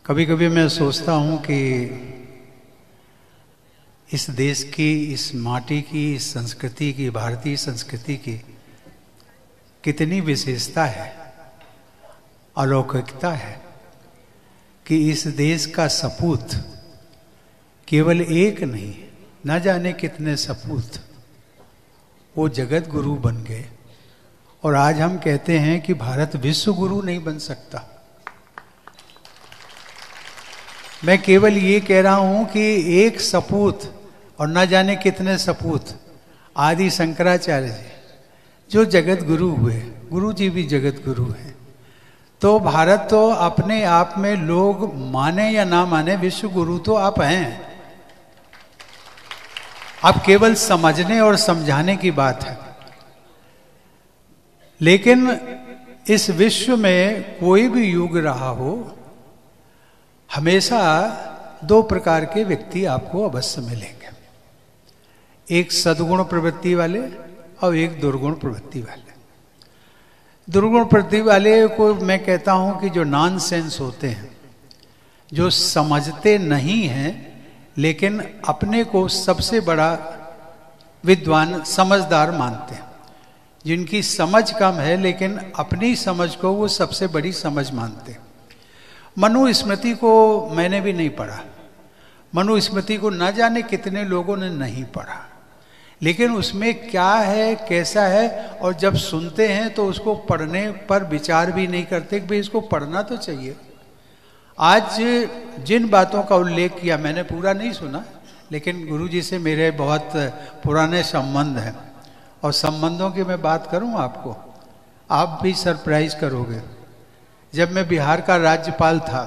कभी कभी मैं सोचता हूँ कि इस देश की, इस माटी की, इस संस्कृति की, भारतीय संस्कृति की कितनी विशेषता है, अलौकिकता है कि इस देश का सपूत केवल एक नहीं, न जाने कितने सपूत वो जगत गुरु बन गए। और आज हम कहते हैं कि भारत विश्व गुरु नहीं बन सकता। मैं केवल ये कह रहा हूं कि एक सपूत और न जाने कितने सपूत आदि शंकराचार्य जी जो जगत गुरु हुए, गुरु जी भी जगत गुरु हैं। तो भारत तो अपने आप में लोग माने या ना माने विश्व गुरु तो आप हैं। अब केवल समझने और समझाने की बात है। लेकिन इस विश्व में कोई भी युग रहा हो, हमेशा दो प्रकार के व्यक्ति आपको अवश्य मिलेंगे, एक सद्गुण प्रवृत्ति वाले और एक दुर्गुण प्रवृत्ति वाले। दुर्गुण प्रवृत्ति वाले को मैं कहता हूं कि जो नॉनसेंस होते हैं, जो समझते नहीं हैं लेकिन अपने को सबसे बड़ा विद्वान समझदार मानते हैं, जिनकी समझ कम है लेकिन अपनी समझ को वो सबसे बड़ी समझ मानते हैं। मनुस्मृति को मैंने भी नहीं पढ़ा, मनुस्मृति को न जाने कितने लोगों ने नहीं पढ़ा, लेकिन उसमें क्या है, कैसा है, और जब सुनते हैं तो उसको पढ़ने पर विचार भी नहीं करते कि भाई इसको पढ़ना तो चाहिए। आज जिन बातों का उल्लेख किया, मैंने पूरा नहीं सुना, लेकिन गुरुजी से मेरे बहुत पुराने संबंध हैं और संबंधों की मैं बात करूं आपको, आप भी सरप्राइज करोगे। जब मैं बिहार का राज्यपाल था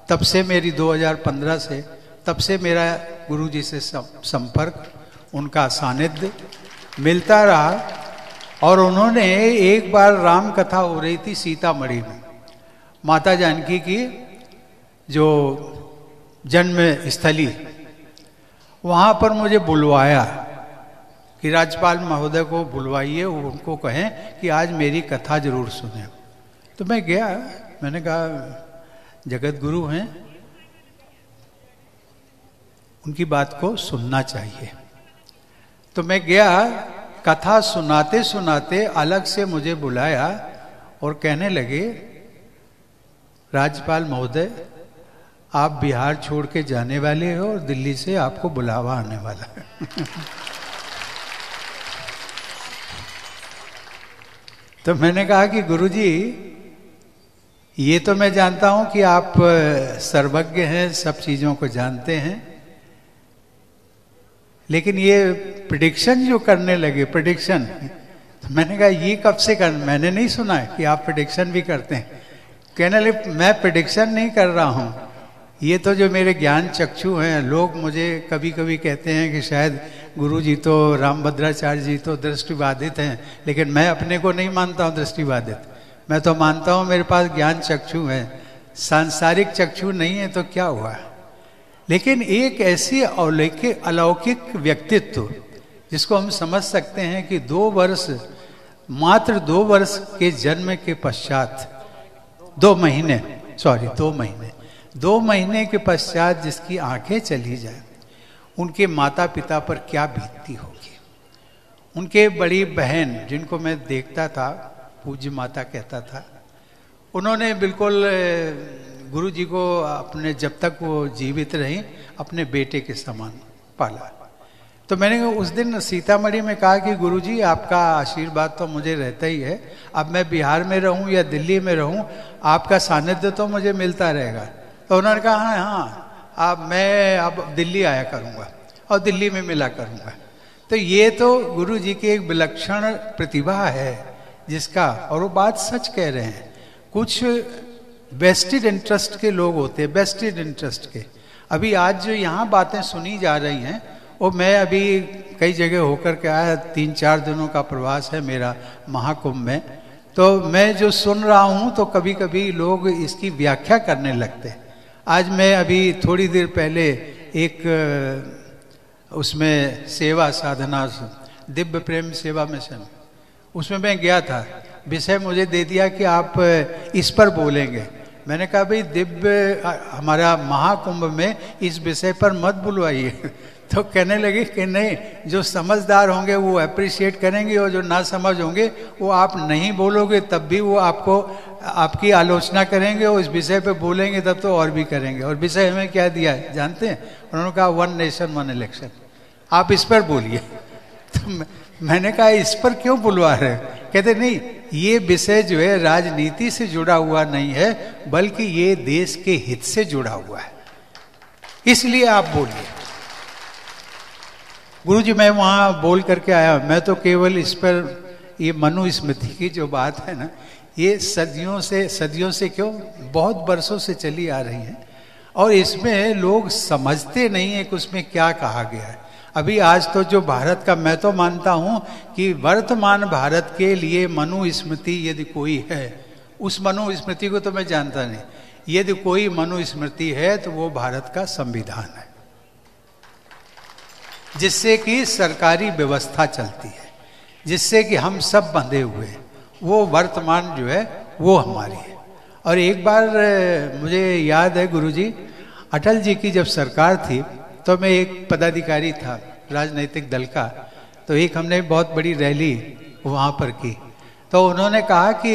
तब से मेरी 2015 से तब से मेरा गुरुजी से संपर्क, उनका सानिध्य मिलता रहा। और उन्होंने एक बार राम कथा हो रही थी सीतामढ़ी में, माता जानकी की जो जन्म स्थली, वहाँ पर मुझे बुलवाया कि राज्यपाल महोदय को बुलवाइए, उनको कहें कि आज मेरी कथा जरूर सुने। तो मैं गया, मैंने कहा जगत गुरु हैं, उनकी बात को सुनना चाहिए। तो मैं गया, कथा सुनाते सुनाते अलग से मुझे बुलाया और कहने लगे, राज्यपाल महोदय आप बिहार छोड़ के जाने वाले हो और दिल्ली से आपको बुलावा आने वाला है। तो मैंने कहा कि गुरुजी ये तो मैं जानता हूं कि आप सर्वज्ञ हैं, सब चीजों को जानते हैं, लेकिन ये प्रेडिक्शन जो करने लगे, प्रेडिक्शन, तो मैंने कहा ये कब से कर, मैंने नहीं सुना है कि आप प्रेडिक्शन भी करते हैं। कहने लगे मैं प्रेडिक्शन नहीं कर रहा हूं, ये तो जो मेरे ज्ञान चक्षु हैं, लोग मुझे कभी कभी कहते हैं कि शायद गुरुजी तो रामभद्राचार्य जी तो दृष्टिबाधित हैं, लेकिन मैं अपने को नहीं मानता हूँ दृष्टिबाधित। मैं तो मानता हूँ मेरे पास ज्ञान चक्षु है, सांसारिक चक्षु नहीं है तो क्या हुआ। लेकिन एक ऐसी अलौकिक व्यक्तित्व जिसको हम समझ सकते हैं कि 2 वर्ष, मात्र 2 वर्ष के जन्म के पश्चात, 2 महीने के पश्चात जिसकी आंखें चली जाए, उनके माता पिता पर क्या बीतती होगी। उनके बड़ी बहन जिनको मैं देखता था, पूज्य माता कहता था, उन्होंने बिल्कुल गुरुजी को अपने, जब तक वो जीवित रही, अपने बेटे के समान पाला। तो मैंने उस दिन सीतामढ़ी में कहा कि गुरुजी आपका आशीर्वाद तो मुझे रहता ही है, अब मैं बिहार में रहूं या दिल्ली में रहूं, आपका सानिध्य तो मुझे मिलता रहेगा। तो उन्होंने कहा हाँ, अब मैं अब दिल्ली आया करूंगा और दिल्ली में मिला करूंगा। तो ये तो गुरुजी की एक विलक्षण प्रतिभा है जिसका, और वो बात सच कह रहे हैं। कुछ वेस्टेड इंटरेस्ट के लोग होते हैं, वेस्टेड इंटरेस्ट के। अभी आज जो यहाँ बातें सुनी जा रही हैं, वो मैं अभी कई जगह होकर के आया, 3-4 दिनों का प्रवास है मेरा महाकुंभ में, तो मैं जो सुन रहा हूँ तो कभी कभी लोग इसकी व्याख्या करने लगते हैं। आज मैं अभी थोड़ी देर पहले एक उसमें सेवा साधना, दिव्य प्रेम सेवा मिशन, उसमें मैं गया था। विषय मुझे दे दिया कि आप इस पर बोलेंगे। मैंने कहा भाई दिव्य हमारा महाकुंभ में इस विषय पर मत बुलवाइए। तो कहने लगे कि नहीं, जो समझदार होंगे वो अप्रिशिएट करेंगे और जो ना समझ होंगे वो आप नहीं बोलोगे तब भी वो आपको आपकी आलोचना करेंगे, और इस विषय पे बोलेंगे तब तो और भी करेंगे। और विषय हमें क्या दिया है जानते हैं? उन्होंने कहा 1 नेशन 1 इलेक्शन, आप इस पर बोलिए। तो मैंने कहा इस पर क्यों बुलवा रहे? कहते नहीं, ये विषय जो है राजनीति से जुड़ा हुआ नहीं है, बल्कि ये देश के हित से जुड़ा हुआ है, इसलिए आप बोलिए। गुरुजी मैं वहां बोल करके आया, मैं तो केवल इस पर, ये मनुस्मृति की जो बात है ना, ये सदियों से क्यों, बहुत वर्षों से चली आ रही है, और इसमें लोग समझते नहीं है कि उसमें क्या कहा गया है। अभी आज तो जो भारत का, मैं तो मानता हूं कि वर्तमान भारत के लिए मनुस्मृति यदि कोई है, उस मनुस्मृति को तो मैं जानता नहीं, यदि कोई मनुस्मृति है तो वो भारत का संविधान है, जिससे कि सरकारी व्यवस्था चलती है, जिससे कि हम सब बंधे हुए हैं, वो वर्तमान जो है वो हमारी है। और एक बार मुझे याद है गुरुजी, अटल जी की जब सरकार थी तो मैं एक पदाधिकारी था राजनीतिक दल का, तो एक हमने बहुत बड़ी रैली वहाँ पर की। तो उन्होंने कहा कि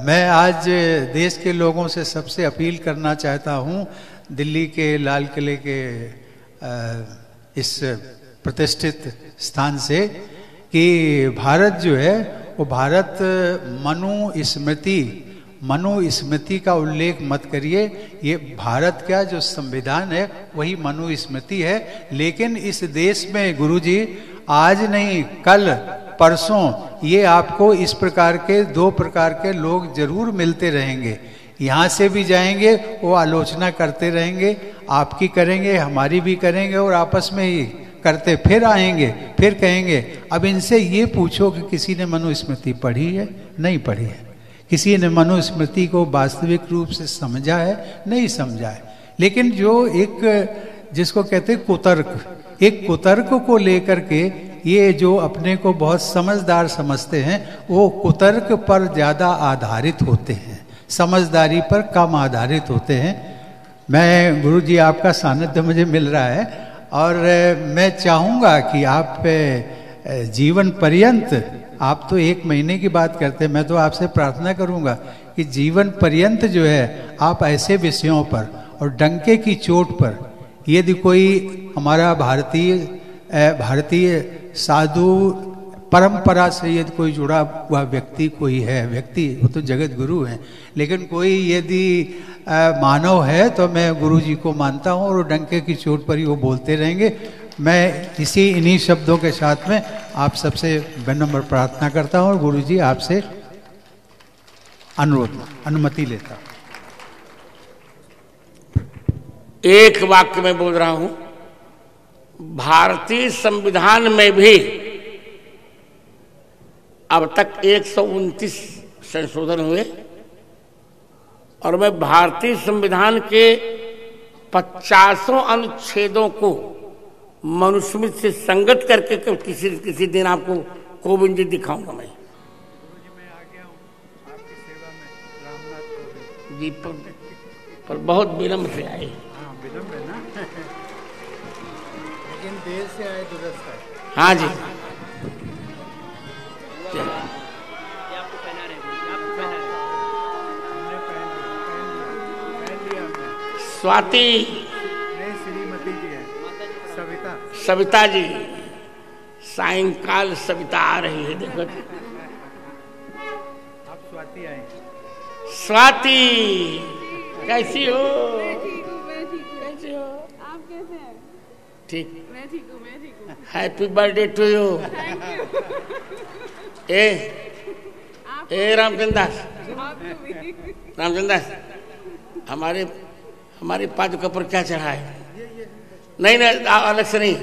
मैं आज देश के लोगों से सबसे अपील करना चाहता हूँ, दिल्ली के लाल किले के इस प्रतिष्ठित स्थान से, कि भारत जो है वो भारत मनुस्मृति का उल्लेख मत करिए। ये भारत का जो संविधान है वही मनुस्मृति है। लेकिन इस देश में गुरुजी आज नहीं कल परसों ये आपको इस प्रकार के 2 प्रकार के लोग जरूर मिलते रहेंगे। यहाँ से भी जाएंगे, वो आलोचना करते रहेंगे, आपकी करेंगे, हमारी भी करेंगे, और आपस में ही करते फिर आएंगे, फिर कहेंगे अब इनसे ये पूछो कि किसी ने मनुस्मृति पढ़ी है? नहीं पढ़ी है। किसी ने मनुस्मृति को वास्तविक रूप से समझा है? नहीं समझा है। लेकिन जो एक जिसको कहते हैं कुतर्क, एक कुतर्क को लेकर के ये जो अपने को बहुत समझदार समझते हैं, वो कुतर्क पर ज़्यादा आधारित होते हैं, समझदारी पर कम आधारित होते हैं। मैं गुरुजी आपका सानिध्य मुझे मिल रहा है, और मैं चाहूँगा कि आप जीवन पर्यंत, आप तो 1 महीने की बात करते हैं, मैं तो आपसे प्रार्थना करूँगा कि जीवन पर्यंत जो है आप ऐसे विषयों पर और डंके की चोट पर, यदि कोई हमारा भारतीय साधु परंपरा से यदि कोई जुड़ा हुआ व्यक्ति कोई है, व्यक्ति वो तो जगत गुरु हैं, लेकिन कोई यदि मानव है तो मैं गुरु जी को मानता हूँ, और डंके की चोट पर ही वो बोलते रहेंगे। मैं इन्हीं शब्दों के साथ में आप सबसे विनम्र प्रार्थना करता हूँ, और गुरु जी आपसे अनुमति लेता हूँ। एक वाक्य में बोल रहा हूं, भारतीय संविधान में भी अब तक 129 संशोधन हुए, और मैं भारतीय संविधान के 50 अनुच्छेदों को मनुस्मृति से संगत करके किसी दिन आपको कोविंद जी दिखाऊंगा मैं। जी पर बहुत विलम्ब से आए। हाँ, विलम्ब है ना। लेकिन देर से आए दुरुस्त है। हाँ जी। स्वाति, श्रीमती जी है, सविता जी, सायंकाल सविता आ रही है, देखो। आप स्वाति आए। स्वाति कैसी हो? मैं ठीक हूँ। कैसे हो? आप कैसे हैं? ठीक। मैं ठीक हूँ। Happy birthday to you. ए रामचंद्र दास, रामचंद्र दास, हमारे पादुका पर क्या चढ़ा है? नहीं अलग से नहीं,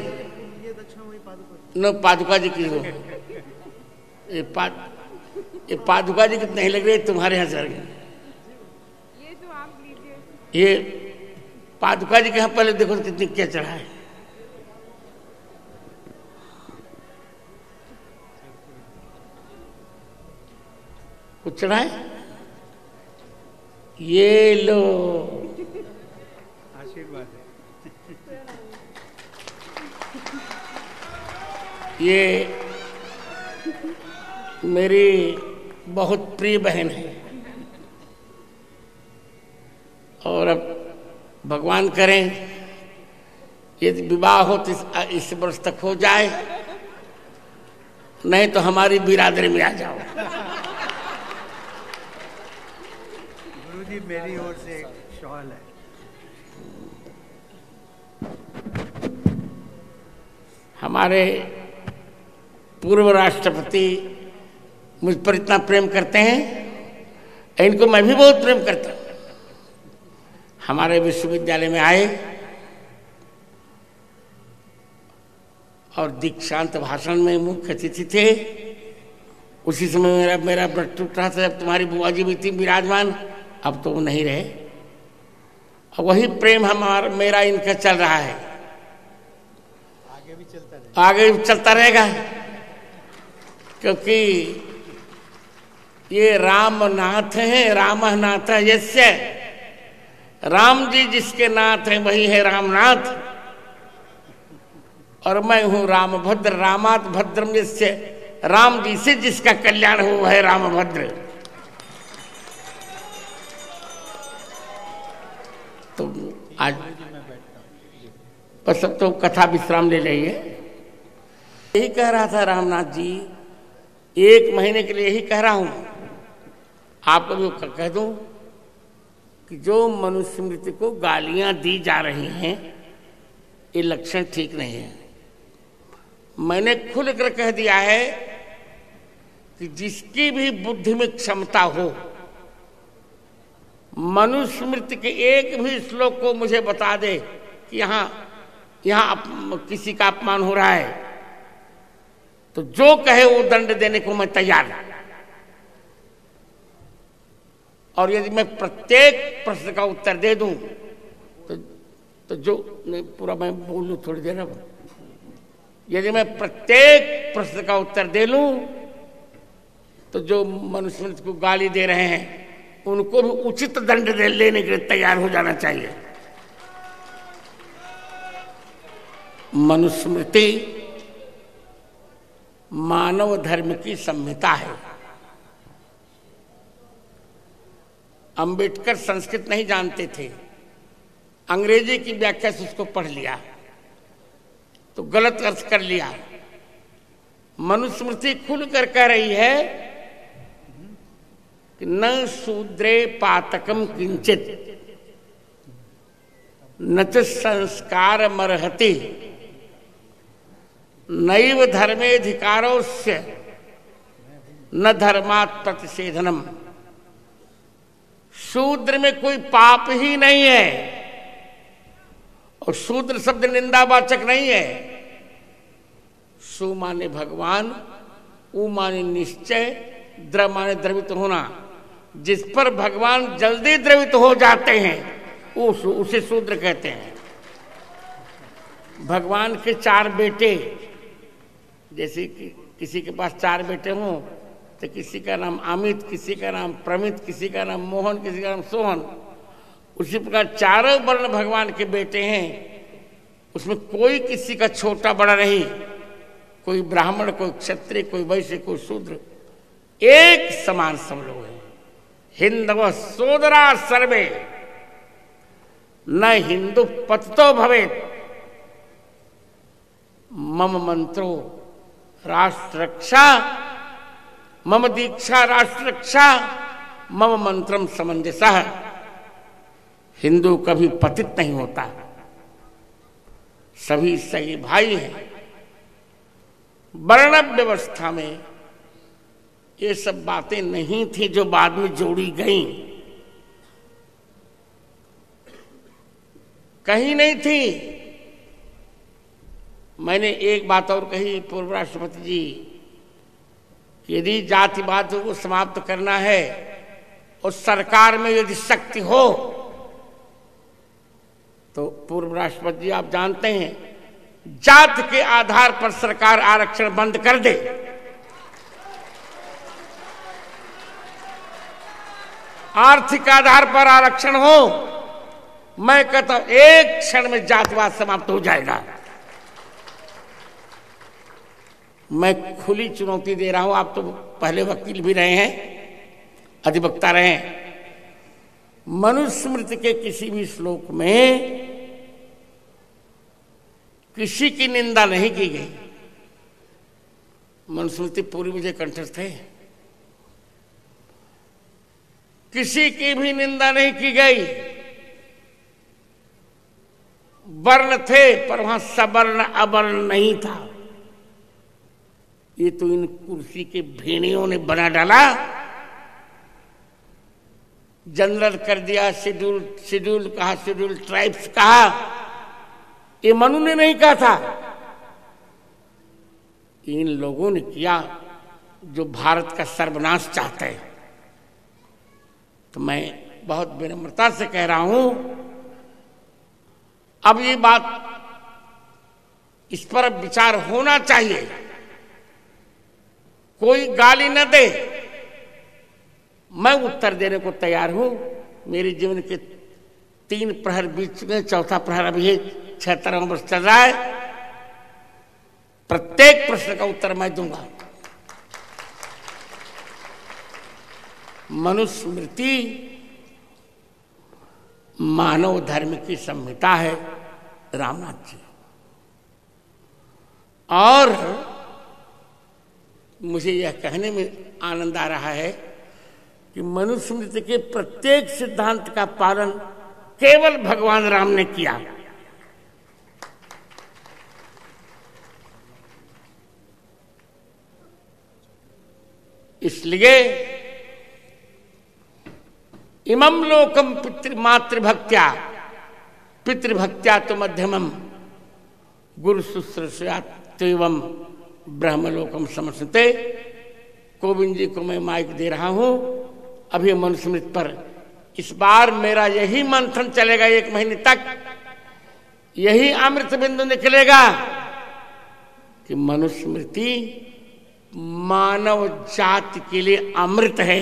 न पादुका जी की हो। ये पादुका जी कितने ही लग रही है तुम्हारे यहाँ चढ़ गए। ये तो आप लीजिए। ये पादुका जी के यहाँ पहले देखो कितनी क्या चढ़ा है। कुछ चढ़ा है? ये लो आशीर्वाद है। ये मेरी बहुत प्रिय बहन है और अब भगवान करें यदि विवाह हो तो इस वर्ष तक हो जाए, नहीं तो हमारी बिरादरी में आ जाओ। गुरुजी मेरी ओर से एक शॉल है। हमारे पूर्व राष्ट्रपति मुझ पर इतना प्रेम करते हैं, इनको मैं भी बहुत प्रेम करता हूं। हमारे विश्वविद्यालय में आए और दीक्षांत भाषण में मुख्य अतिथि थे। उसी समय मेरा व्रत टूट रहा था जब तुम्हारी बुआ जी भी थी विराजमान, अब तो वो नहीं रहे। और वही प्रेम मेरा इनका चल रहा है, आगे भी चलता रहेगा, क्योंकि ये रामनाथ हैं। रामः नाथ यस्य, राम जी जिसके नाथ हैं वही है रामनाथ। और मैं हूं रामभद्र, रामात भद्रम यस्य, राम जी से जिसका कल्याण हो वह है रामभद्र। तो आज बस अब तो कथा विश्राम ले लीजिए। यही कह रहा था रामनाथ जी, 1 महीने के लिए यही कह रहा हूं आपको भी कह दूं कि जो मनुस्मृति को गालियां दी जा रही हैं ये लक्षण ठीक नहीं है। मैंने खुलकर कह दिया है कि जिसकी भी बुद्धि में क्षमता हो, मनुस्मृति के एक भी श्लोक को मुझे बता दे कि यहां किसी का अपमान हो रहा है, तो जो कहे वो दंड देने को मैं तैयार हूं। और यदि मैं प्रत्येक प्रश्न का उत्तर दे दूं तो जो नहीं, पूरा मैं बोल लूं थोड़ी देर। अब यदि मैं प्रत्येक प्रश्न का उत्तर दे लूं तो जो मनुस्मृति को गाली दे रहे हैं उनको भी उचित दंड लेने के लिए तैयार हो जाना चाहिए। मनुस्मृति मानव धर्म की संहिता है। अंबेडकर संस्कृत नहीं जानते थे, अंग्रेजी की व्याख्या से उसको पढ़ लिया तो गलत अर्थ कर लिया। मनुस्मृति खुलकर कह रही है कि न शूद्रे पातकम किंचित न च संस्कार मर्हति नैव धर्मेधिकारोस्य न धर्मात् प्रतिषेधनम। शूद्र में कोई पाप ही नहीं है, और शूद्र शब्द निंदावाचक नहीं है। सु माने भगवान, उ माने निश्चय, द्र माने द्रवित होना। जिस पर भगवान जल्दी द्रवित हो जाते हैं उसे शूद्र कहते हैं। भगवान के 4 बेटे, जैसे कि किसी के पास 4 बेटे हों तो किसी का नाम अमित, किसी का नाम प्रमित, किसी का नाम मोहन, किसी का नाम सोहन, उसी प्रकार 4 वर्ण भगवान के बेटे हैं। उसमें कोई किसी का छोटा बड़ा नहीं, कोई ब्राह्मण, कोई क्षत्रिय, कोई वैश्य, कोई शूद्र, एक समान सब लोग हैं। हिंदव सोदरा सर्वे न हिंदू पतितो भवेत्, मम मंत्रो राष्ट्र रक्षा, मम दीक्षा राष्ट्र रक्षा, मम मंत्रम समंजसः। हिंदू कभी पतित नहीं होता, सभी सही भाई हैं। वर्ण व्यवस्था में ये सब बातें नहीं थी जो बाद में जोड़ी गईं, कहीं नहीं थी। मैंने एक बात और कही पूर्व राष्ट्रपति जी, यदि जातिवाद को समाप्त करना है और सरकार में यदि शक्ति हो तो पूर्व राष्ट्रपति जी आप जानते हैं, जात के आधार पर सरकार आरक्षण बंद कर दे। आर्थिक आधार पर आरक्षण हो, मैं कहता हूं एक क्षण में जातिवाद समाप्त हो जाएगा। मैं खुली चुनौती दे रहा हूं, आप तो पहले वकील भी रहे हैं, अधिवक्ता रहे हैं। मनुस्मृति के किसी भी श्लोक में किसी की निंदा नहीं की गई। मनुस्मृति पूरी मुझे कंठस्थ है, किसी की भी निंदा नहीं की गई। वर्ण थे पर वहां सवर्ण अवर्ण नहीं था। ये तो इन कुर्सी के भेड़ियों ने बना डाला, जनरल कर दिया, शेड्यूल कहा, शेड्यूल ट्राइब्स कहा। ये मनु ने नहीं कहा था, इन लोगों ने किया जो भारत का सर्वनाश चाहते हैं। तो मैं बहुत विनम्रता से कह रहा हूं, अब ये बात, इस पर विचार होना चाहिए। कोई गाली न दे, मैं उत्तर देने को तैयार हूं। मेरे जीवन के 3 प्रहर बीच में, चौथा प्रहर अभी 76वां वर्ष चल रहा है। प्रत्येक प्रश्न का उत्तर मैं दूंगा। मनुस्मृति मानव धर्म की संहिता है, रामनाथ जी। और मुझे यह कहने में आनंद आ रहा है कि मनुस्मृति के प्रत्येक सिद्धांत का पालन केवल भगवान राम ने किया। इसलिए इमं लोकम मातृभक्त्या पितृभक्त्या तो मध्यमम गुरु शुश्रूषया तेवं ब्रह्मलोकम समर्थिते। कोविंद जी को मैं माइक दे रहा हूं अभी मनुस्मृति पर। इस बार मेरा यही मंथन चलेगा, 1 महीने तक यही अमृत बिंदु निकलेगा कि मनुस्मृति मानव जाति के लिए अमृत है।